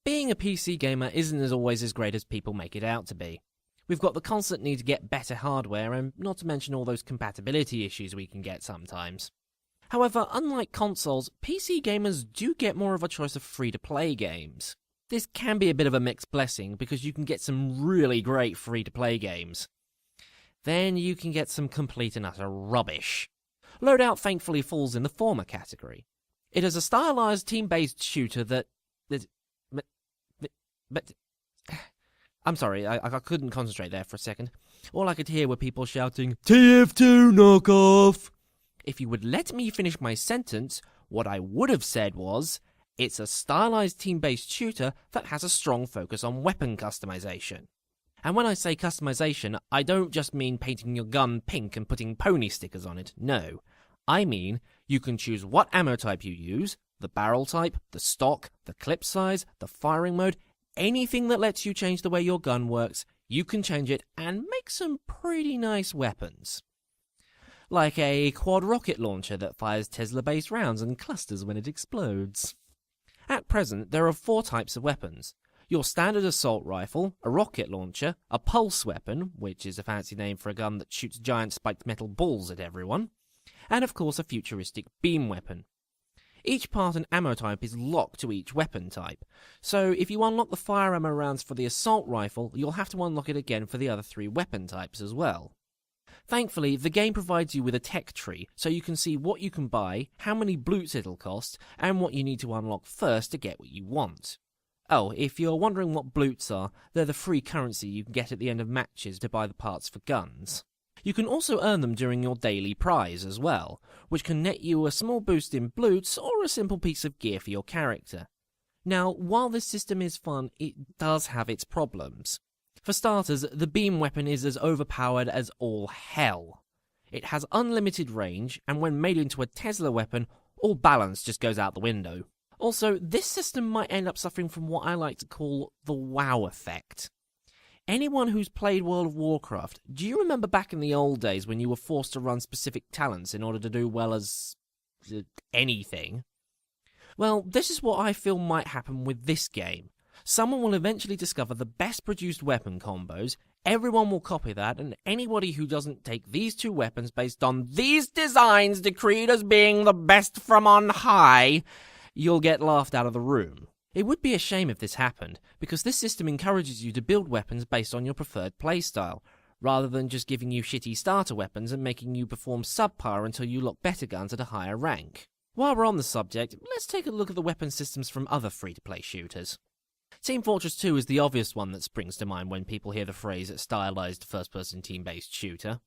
being a PC gamer isn't always as great as people make it out to be. We've got the constant need to get better hardware, and not to mention all those compatibility issues we can get sometimes. However, unlike consoles, PC gamers do get more of a choice of free-to-play games. This can be a bit of a mixed blessing because you can get some really great free-to-play games. Then you can get some complete and utter rubbish. Loadout thankfully falls in the former category. It is a stylized team-based shooter that... I'm sorry, I couldn't concentrate there for a second. All I could hear were people shouting, TF2 knockoff! If you would let me finish my sentence, what I would have said was, it's a stylized team-based shooter that has a strong focus on weapon customization. And when I say customization, I don't just mean painting your gun pink and putting pony stickers on it, no. I mean, you can choose what ammo type you use, the barrel type, the stock, the clip size, the firing mode, anything that lets you change the way your gun works, you can change it and make some pretty nice weapons. Like a quad rocket launcher that fires Tesla-based rounds and clusters when it explodes. At present, there are 4 types of weapons. Your standard assault rifle, a rocket launcher, a pulse weapon, which is a fancy name for a gun that shoots giant spiked metal balls at everyone, and of course a futuristic beam weapon. Each part and ammo type is locked to each weapon type, so if you unlock the fire ammo rounds for the assault rifle, you'll have to unlock it again for the other 3 weapon types as well. Thankfully, the game provides you with a tech tree, so you can see what you can buy, how many bloots it'll cost, and what you need to unlock first to get what you want. Oh, if you're wondering what bloots are, they're the free currency you can get at the end of matches to buy the parts for guns. You can also earn them during your daily prize as well, which can net you a small boost in bloots or a simple piece of gear for your character. Now, while this system is fun, it does have its problems. For starters, the beam weapon is as overpowered as all hell. It has unlimited range, and when made into a Tesla weapon, all balance just goes out the window. Also, this system might end up suffering from what I like to call the wow effect. Anyone who's played World of Warcraft, do you remember back in the old days when you were forced to run specific talents in order to do well as... anything? Well, this is what I feel might happen with this game. Someone will eventually discover the best produced weapon combos, everyone will copy that, and anybody who doesn't take these 2 weapons based on these designs decreed as being the best from on high, you'll get laughed out of the room. It would be a shame if this happened, because this system encourages you to build weapons based on your preferred playstyle, rather than just giving you shitty starter weapons and making you perform subpar until you lock better guns at a higher rank. While we're on the subject, let's take a look at the weapon systems from other free-to-play shooters. Team Fortress 2 is the obvious one that springs to mind when people hear the phrase stylized first-person team-based shooter.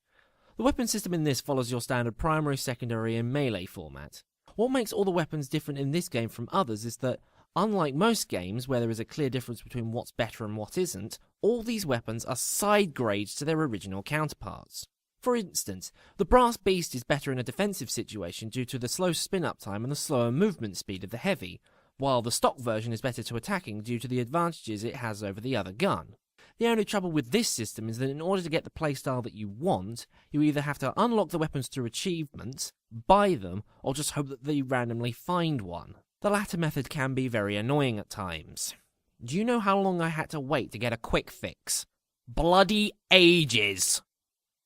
The weapon system in this follows your standard primary, secondary, and melee format. What makes all the weapons different in this game from others is that, unlike most games where there is a clear difference between what's better and what isn't, all these weapons are side grades to their original counterparts. For instance, the Brass Beast is better in a defensive situation due to the slow spin-up time and the slower movement speed of the Heavy, while the stock version is better to attacking due to the advantages it has over the other gun. The only trouble with this system is that in order to get the playstyle that you want, you either have to unlock the weapons through achievements, buy them, or just hope that they randomly find one. The latter method can be very annoying at times. Do you know how long I had to wait to get a quick fix? Bloody ages!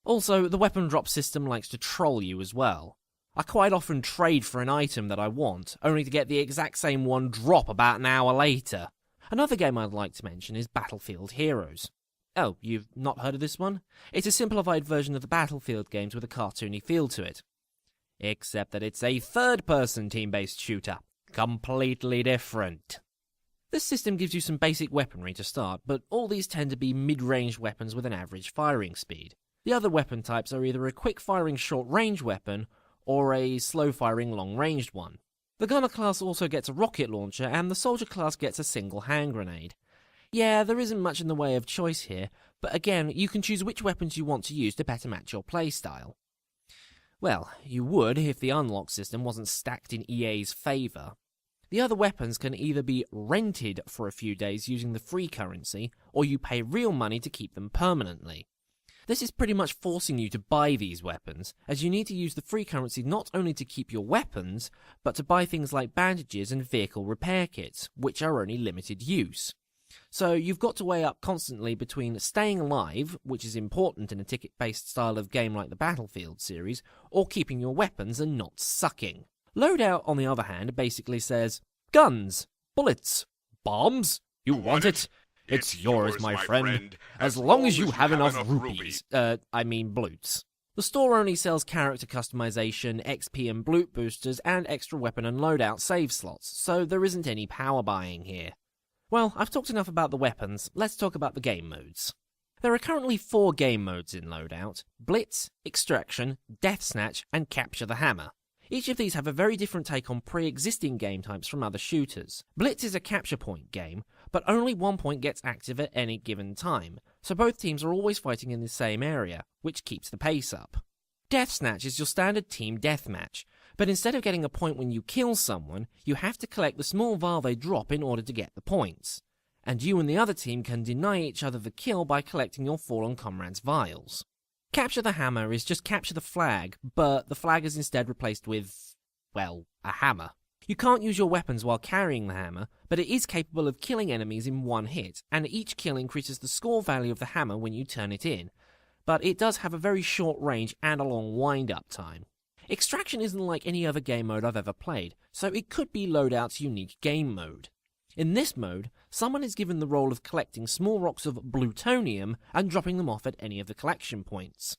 Also, the weapon drop system likes to troll you as well. I quite often trade for an item that I want, only to get the exact same one drop about an hour later. Another game I'd like to mention is Battlefield Heroes. Oh, you've not heard of this one? It's a simplified version of the Battlefield games with a cartoony feel to it. Except that it's a third-person team-based shooter. Completely different. This system gives you some basic weaponry to start, but all these tend to be mid-range weapons with an average firing speed. The other weapon types are either a quick-firing short-range weapon, or a slow-firing long-ranged one. The gunner class also gets a rocket launcher, and the soldier class gets a single hand grenade. Yeah, there isn't much in the way of choice here, but again, you can choose which weapons you want to use to better match your playstyle. Well, you would if the unlock system wasn't stacked in EA's favour. The other weapons can either be rented for a few days using the free currency, or you pay real money to keep them permanently. This is pretty much forcing you to buy these weapons, as you need to use the free currency not only to keep your weapons, but to buy things like bandages and vehicle repair kits, which are only limited use. So you've got to weigh up constantly between staying alive, which is important in a ticket-based style of game like the Battlefield series, or keeping your weapons and not sucking. Loadout, on the other hand, basically says, guns, bullets, bombs, you want it? It's yours, my friend, as long as you have enough rupees. Bloots. The store only sells character customization, XP and bloot boosters, and extra weapon and loadout save slots, so there isn't any power buying here. Well, I've talked enough about the weapons, let's talk about the game modes. There are currently 4 game modes in Loadout: Blitz, Extraction, Death Snatch, and Capture the Hammer. Each of these have a very different take on pre-existing game types from other shooters. Blitz is a capture point game, but only one point gets active at any given time, so both teams are always fighting in the same area, which keeps the pace up. Death Snatch is your standard team deathmatch, but instead of getting a point when you kill someone, you have to collect the small vial they drop in order to get the points. And you and the other team can deny each other the kill by collecting your fallen comrades' vials. Capture the Hammer is just capture the flag, but the flag is instead replaced with, well, a hammer. You can't use your weapons while carrying the hammer, but it is capable of killing enemies in one hit, and each kill increases the score value of the hammer when you turn it in. But it does have a very short range and a long wind-up time. Extraction isn't like any other game mode I've ever played, so it could be Loadout's unique game mode. In this mode, someone is given the role of collecting small rocks of plutonium and dropping them off at any of the collection points.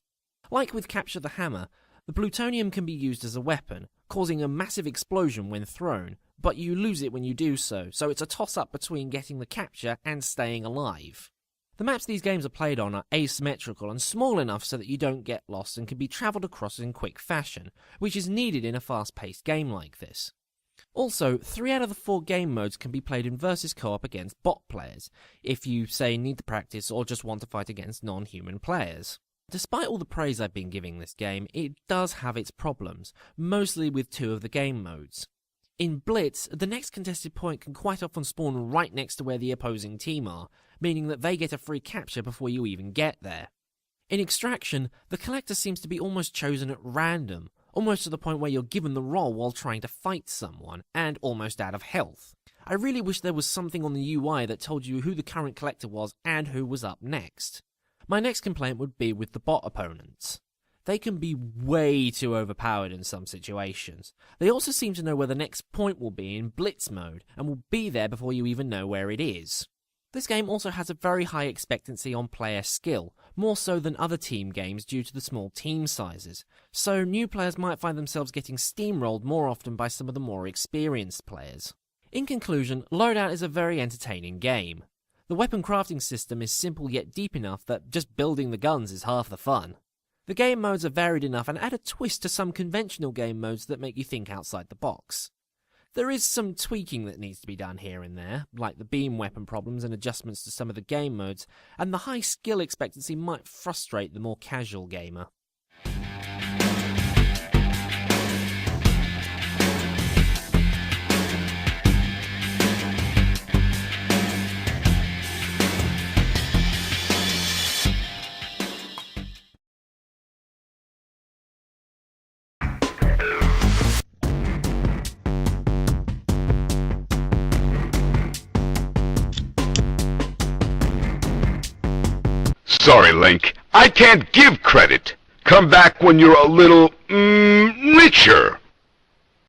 Like with Capture the Hammer, the plutonium can be used as a weapon, causing a massive explosion when thrown, but you lose it when you do so it's a toss-up between getting the capture and staying alive. The maps these games are played on are asymmetrical and small enough so that you don't get lost and can be travelled across in quick fashion, which is needed in a fast-paced game like this. Also, 3 out of the 4 game modes can be played in versus co-op against bot players, if you, say, need to practice or just want to fight against non-human players. Despite all the praise I've been giving this game, it does have its problems, mostly with 2 of the game modes. In Blitz, the next contested point can quite often spawn right next to where the opposing team are, meaning that they get a free capture before you even get there. In Extraction, the collector seems to be almost chosen at random, almost to the point where you're given the role while trying to fight someone, and almost out of health. I really wish there was something on the UI that told you who the current collector was and who was up next. My next complaint would be with the bot opponents. They can be way too overpowered in some situations. They also seem to know where the next point will be in Blitz mode, and will be there before you even know where it is. This game also has a very high expectancy on player skill, more so than other team games due to the small team sizes, so new players might find themselves getting steamrolled more often by some of the more experienced players. In conclusion, Loadout is a very entertaining game. The weapon crafting system is simple yet deep enough that just building the guns is half the fun. The game modes are varied enough and add a twist to some conventional game modes that make you think outside the box. There is some tweaking that needs to be done here and there, like the beam weapon problems and adjustments to some of the game modes, and the high skill expectancy might frustrate the more casual gamer. Sorry, Link. I can't give credit. Come back when you're a little, richer.